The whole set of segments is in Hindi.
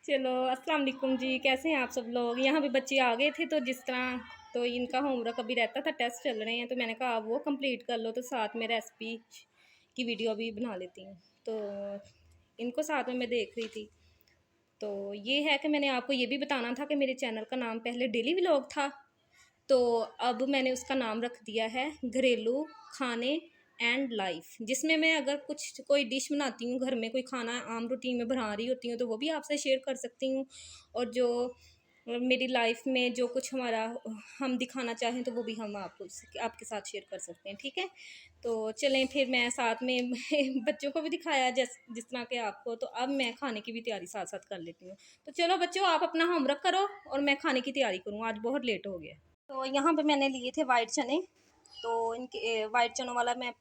चलो अस्सलाम वालेकुम जी, कैसे हैं आप सब लोग। यहाँ पे बच्चे आ गए थे तो जिस तरह तो इनका होमवर्क अभी रहता था, टेस्ट चल रहे हैं तो मैंने कहा आप वो कंप्लीट कर लो तो साथ में रेसिपी की वीडियो भी बना लेती हूँ। तो इनको साथ में मैं देख रही थी। तो ये है कि मैंने आपको ये भी बताना था कि मेरे चैनल का नाम पहले डेली व्लॉग था, तो अब मैंने उसका नाम रख दिया है घरेलू खाने एंड लाइफ, जिसमें मैं अगर कुछ कोई डिश बनाती हूँ घर में, कोई खाना आम रूटीन में बना रही होती हूँ तो वो भी आपसे शेयर कर सकती हूँ। और जो मेरी लाइफ में जो कुछ हमारा हम दिखाना चाहें तो वो भी हम आपके साथ शेयर कर सकते हैं। ठीक है, तो चलें फिर मैं साथ में बच्चों को भी दिखाया जिस तरह के आपको, तो अब मैं खाने की भी तैयारी साथ साथ कर लेती हूँ। तो चलो बच्चों, आप अपना होमवर्क करो और मैं खाने की तैयारी करूँ, आज बहुत लेट हो गया। तो यहाँ पे मैंने लिए थे वाइट चने, तो इनके वाइट चनों वाला मैं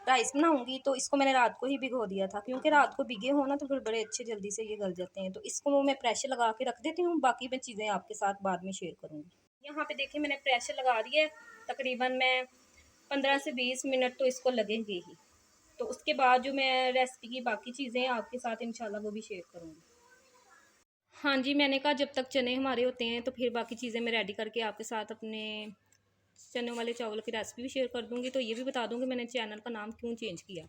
राइस बनाऊंगी। तो इसको मैंने रात को ही भिगो दिया था, क्योंकि रात को भिगे हो ना तो फिर बड़े अच्छे जल्दी से ये गल जाते हैं। तो इसको मैं प्रेशर लगा के रख देती हूँ, बाकी मैं चीज़ें आपके साथ बाद में शेयर करूँगी। यहाँ पे देखिए मैंने प्रेशर लगा दिया है, तकरीबन मैं 15 से 20 मिनट तो इसको लगेंगे ही। तो उसके बाद जो मैं रेसिपी की बाकी चीज़ें आपके साथ इंशाल्लाह वो भी शेयर करूँगी। हाँ जी, मैंने कहा जब तक चने हमारे होते हैं तो फिर बाकी चीज़ें मैं रेडी करके आपके साथ अपने चने वाले चावल की रेसिपी भी शेयर कर दूँगी। तो ये भी बता दूँगी मैंने चैनल का नाम क्यों चेंज किया।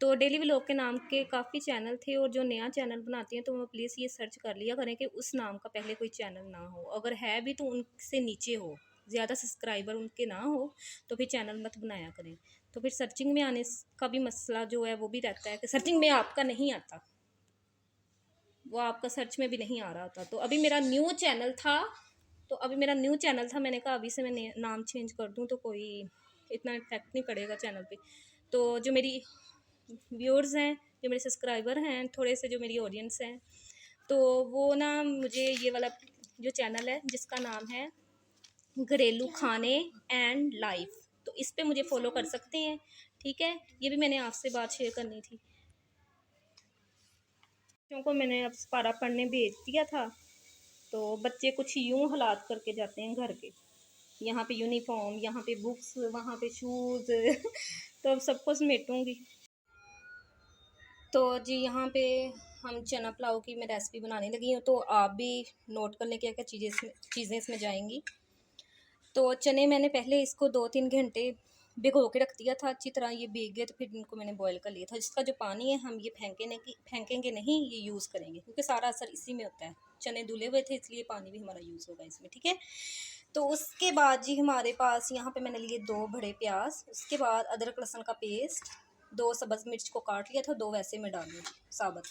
तो डेली व्लॉग के नाम के काफ़ी चैनल थे, और जो नया चैनल बनाती हैं तो वो प्लीज़ ये सर्च कर लिया करें कि उस नाम का पहले कोई चैनल ना हो, अगर है भी तो उनसे नीचे हो, ज़्यादा सब्सक्राइबर उनके ना हो तो फिर चैनल मत बनाया करें। तो फिर सर्चिंग में आने का भी मसला जो है वो भी रहता है कि सर्चिंग में आपका नहीं आता, वो आपका सर्च में भी नहीं आ रहा था। तो अभी मेरा न्यू चैनल था, मैंने कहा अभी से मैं नाम चेंज कर दूं तो कोई इतना इफेक्ट नहीं पड़ेगा चैनल पे। तो जो मेरी व्यूअर्स हैं, जो मेरे सब्सक्राइबर हैं, थोड़े से जो मेरी ऑडियंस हैं, तो वो ना मुझे ये वाला जो चैनल है जिसका नाम है घरेलू खाने एंड लाइफ, तो इस पे मुझे फॉलो कर सकते हैं। ठीक है, ये भी मैंने आपसे बात शेयर करनी थी। बच्चों को मैंने अब पारा पढ़ने भेज दिया था, तो बच्चे कुछ यूं हालात करके जाते हैं घर के, यहाँ पे यूनिफॉर्म, यहाँ पे बुक्स, वहाँ पे शूज़ तो अब सबको समेटूँगी। तो जी यहाँ पे हम चना पुलाव की मैं रेसिपी बनाने लगी हूँ, तो आप भी नोट कर लें क्या क्या चीज़ें इसमें जाएंगी। तो चने मैंने पहले इसको 2-3 घंटे भिगो के रख दिया था, अच्छी तरह ये भीग गए। तो फिर इनको मैंने बॉईल कर लिया था। जिसका जो पानी है हम ये फेंकेंगे नहीं, ये यूज़ करेंगे, क्योंकि सारा असर इसी में होता है। चने धुले हुए थे इसलिए पानी भी हमारा यूज़ होगा इसमें। ठीक है, तो उसके बाद जी हमारे पास यहाँ पे मैंने लिए 2 बड़े प्याज, उसके बाद अदरक लहसुन का पेस्ट, 2 सब्ज़ मिर्च को काट लिया था, 2 वैसे में डाल दी साबुत।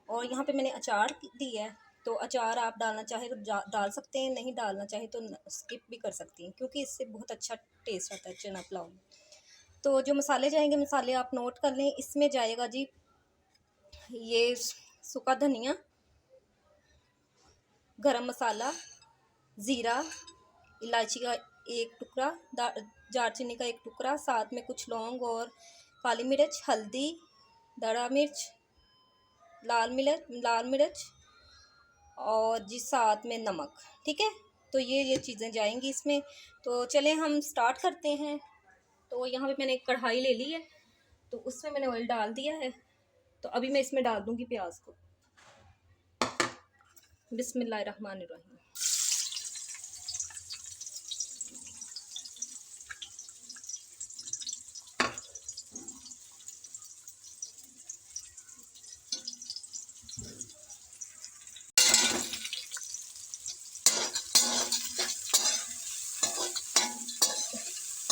और यहाँ पे मैंने अचार दी है, तो अचार आप डालना चाहे तो डाल सकते हैं, नहीं डालना चाहे तो स्किप भी कर सकती हैं, क्योंकि इससे बहुत अच्छा टेस्ट आता है चना पुलाव में। तो जो मसाले जाएंगे, मसाले आप नोट कर लें। इसमें जाएगा जी ये सूखा धनिया, गरम मसाला, ज़ीरा, इलायची का एक टुकड़ा, दालचीनी का एक टुकड़ा, साथ में कुछ लौंग और काली मिर्च, हल्दी, दड़ा मिर्च, लाल मिर्च और जी साथ में नमक। ठीक है, तो ये चीज़ें जाएंगी इसमें। तो चलें हम स्टार्ट करते हैं। तो यहाँ पे मैंने एक कढ़ाई ले ली है, तो उसमें मैंने ऑयल डाल दिया है। तो अभी मैं इसमें डाल दूँगी प्याज को। बिस्मिल्लाहिर्रहमानिर्रहीम।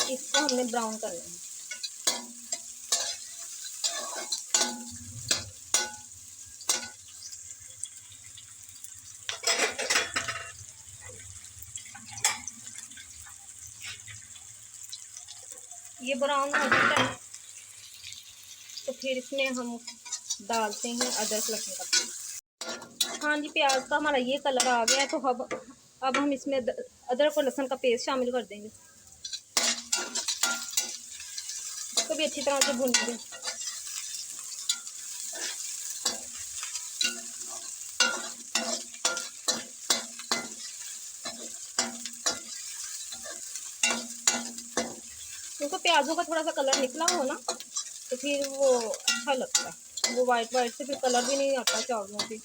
इसको हमने ब्राउन करना है। ये ब्राउन हो जाता है तो फिर इसमें हम डालते हैं अदरक लहसुन का पेस्ट। हाँ जी, प्याज का हमारा ये कलर आ गया है, तो अब हम इसमें अदरक और लहसुन का पेस्ट शामिल कर देंगे। इसको भी अच्छी तरह से भून दें। क्योंकि प्याजों का थोड़ा सा कलर निकला हो ना तो फिर वो अच्छा लगता है, वो वाइट से फिर कलर भी नहीं आता चावलों पे।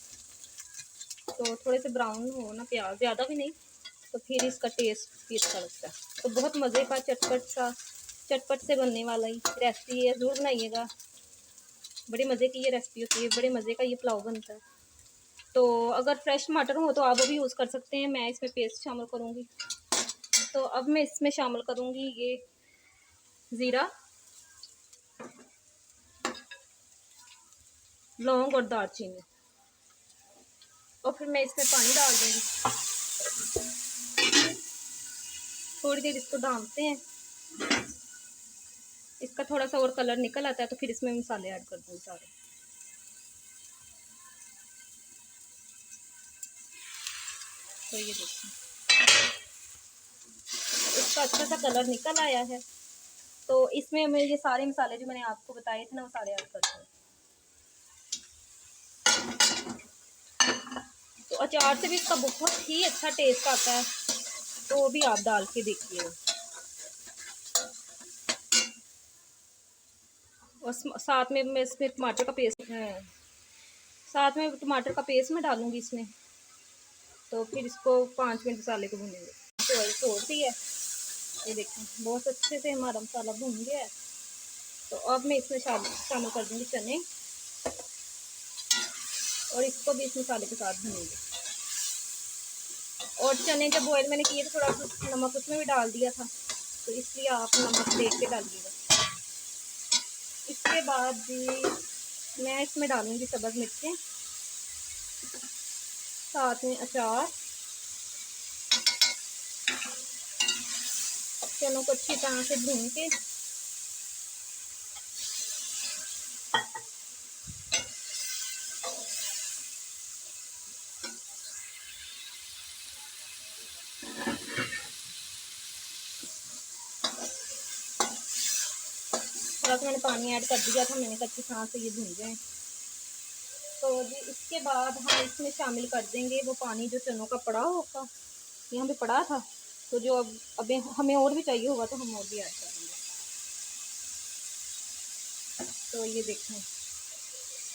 तो थोड़े से ब्राउन हो ना प्याज, ज़्यादा भी नहीं, तो फिर इसका टेस्ट भी अच्छा लगता है। तो बहुत मज़े का चटपट से बनने वाला ही रेसिपी है, ज़रूर बनाइएगा। बड़े मज़े की ये रेसिपी होती है, बड़े मज़े का ये पुलाव बनता है। तो अगर फ्रेश टमाटर हो तो आप वो भी यूज़ कर सकते हैं। मैं इसमें पेस्ट शामिल करूँगी। तो अब मैं इसमें शामिल करूँगी ये ज़ीरा, लौंग और दालचीनी, और फिर मैं इसमें पानी डाल दूँगी। थोड़ी देर इसको ढाँपते हैं, इसका थोड़ा सा और कलर निकल आता है तो फिर इसमें मसाले ऐड कर दूँगी सारे। तो ये देखिए इसका अच्छा सा कलर निकल आया है। तो इसमें मैं ये सारे मसाले जो मैंने आपको बताए थे ना, वो सारे ऐड करते हैं। तो अचार से भी इसका बहुत ही अच्छा टेस्ट आता है, तो वो भी आप डाल के देखिए। और साथ में मैं इसमें टमाटर का पेस्ट है, साथ में टमाटर का पेस्ट मैं डालूंगी इसमें। तो फिर इसको 5 मिनट मसाले को भूनेंगे। तो वही छोड़ दी है, ये देखें बहुत अच्छे से हमारा मसाला भून गया है। तो अब मैं इसमें शामिल कर दूंगी चने, और इसको भी इस मसाले के साथ भूनेंगे। और चने जब बॉयल मैंने किए तो थोड़ा सा नमक उसमें भी डाल दिया था, तो इसलिए आप नमक देख के डालिएगा। इसके बाद भी मैं इसमें डालूंगी सब्ज़ मिर्चें, साथ में अचार, चनों को अच्छी तरह से भून के थोड़ा सा मैंने पानी ऐड कर दिया था, मैंने अच्छी तरह से ये भून जाए। तो जी इसके बाद हम इसमें शामिल कर देंगे वो पानी जो चनों का पड़ा होगा, यहाँ पे पड़ा था। तो जो अब हमें और भी चाहिए होगा तो हम और भी ऐड कर देंगे। तो ये देखें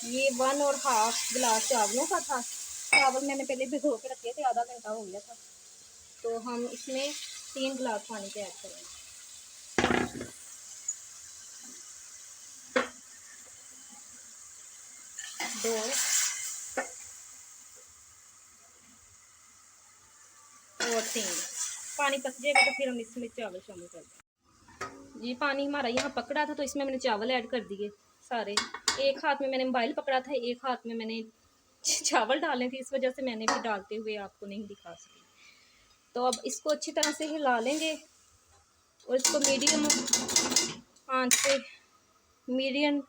ये 1.5 गिलास चावलों का था। चावल मैंने पहले भिगो के रखे थे, आधा घंटा हो गया था। तो हम इसमें 3 गिलास पानी के ऐड करेंगे। 2 और 3 पानी पक जाएगा तो फिर हम इसमें चावल शामिल कर देंगे। जी पानी हमारा यहाँ पकड़ा था, तो इसमें मैंने चावल ऐड कर दिए सारे। एक हाथ में मैंने मोबाइल पकड़ा था, एक हाथ में मैंने चावल डाले थे, इस वजह से मैंने भी डालते हुए आपको नहीं दिखा सकी। तो अब इसको अच्छी तरह से हिला लेंगे और इसको मीडियम आंच पे, मीडियम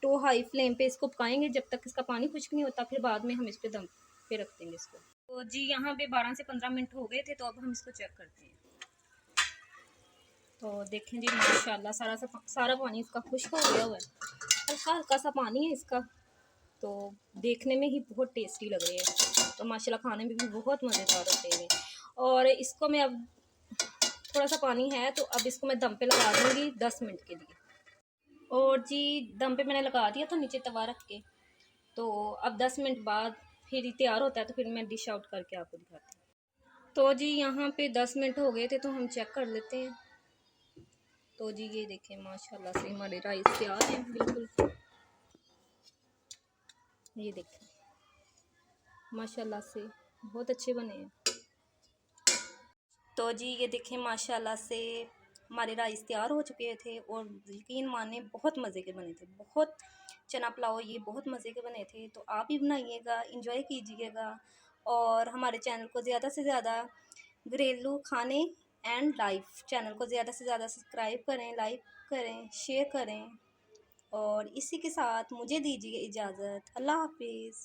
टू हाई फ्लेम पे इसको पकाएंगे जब तक इसका पानी खुश्क नहीं होता। फिर बाद में हम इस पे दम पे रख देंगे इसको। तो जी यहाँ पे 12 से 15 मिनट हो गए थे, तो अब हम इसको चेक करते हैं। तो देखें जी माशाल्लाह सारा पानी इसका खुश्क हो गया हुआ है, हल्का हल्का सा पानी है इसका। तो देखने में ही बहुत टेस्टी लग रहे हैं, तो माशाल्लाह खाने में भी बहुत मज़ेदार होते हैं। और इसको मैं अब थोड़ा सा पानी है, तो अब इसको मैं दम पे लगा दूँगी 10 मिनट के लिए। और जी दम पे मैंने लगा दिया था नीचे तवा रख के। तो अब 10 मिनट बाद फिर ये तैयार होता है, तो फिर मैं डिश आउट करके आपको दिखाती हूँ। तो जी यहाँ पे 10 मिनट हो गए थे, तो हम चेक कर लेते हैं। तो जी ये देखें माशाल्लाह से हमारे राइस तैयार हैं बिल्कुल। ये देखें माशाल्लाह से बहुत अच्छे बने हैं। तो जी ये देखें माशाल्लाह से हमारे राइस तैयार हो चुके थे, और यकीन माने बहुत मज़े के बने थे। बहुत चना पुलाव ये बहुत मज़े के बने थे। तो आप भी बनाइएगा, इंजॉय कीजिएगा, और हमारे चैनल को ज़्यादा से ज़्यादा घरेलू खाने एंड लाइफ चैनल को ज़्यादा से ज़्यादा सब्सक्राइब करें, लाइक करें, शेयर करें। और इसी के साथ मुझे दीजिए इजाज़त। अल्लाह हाफिज़।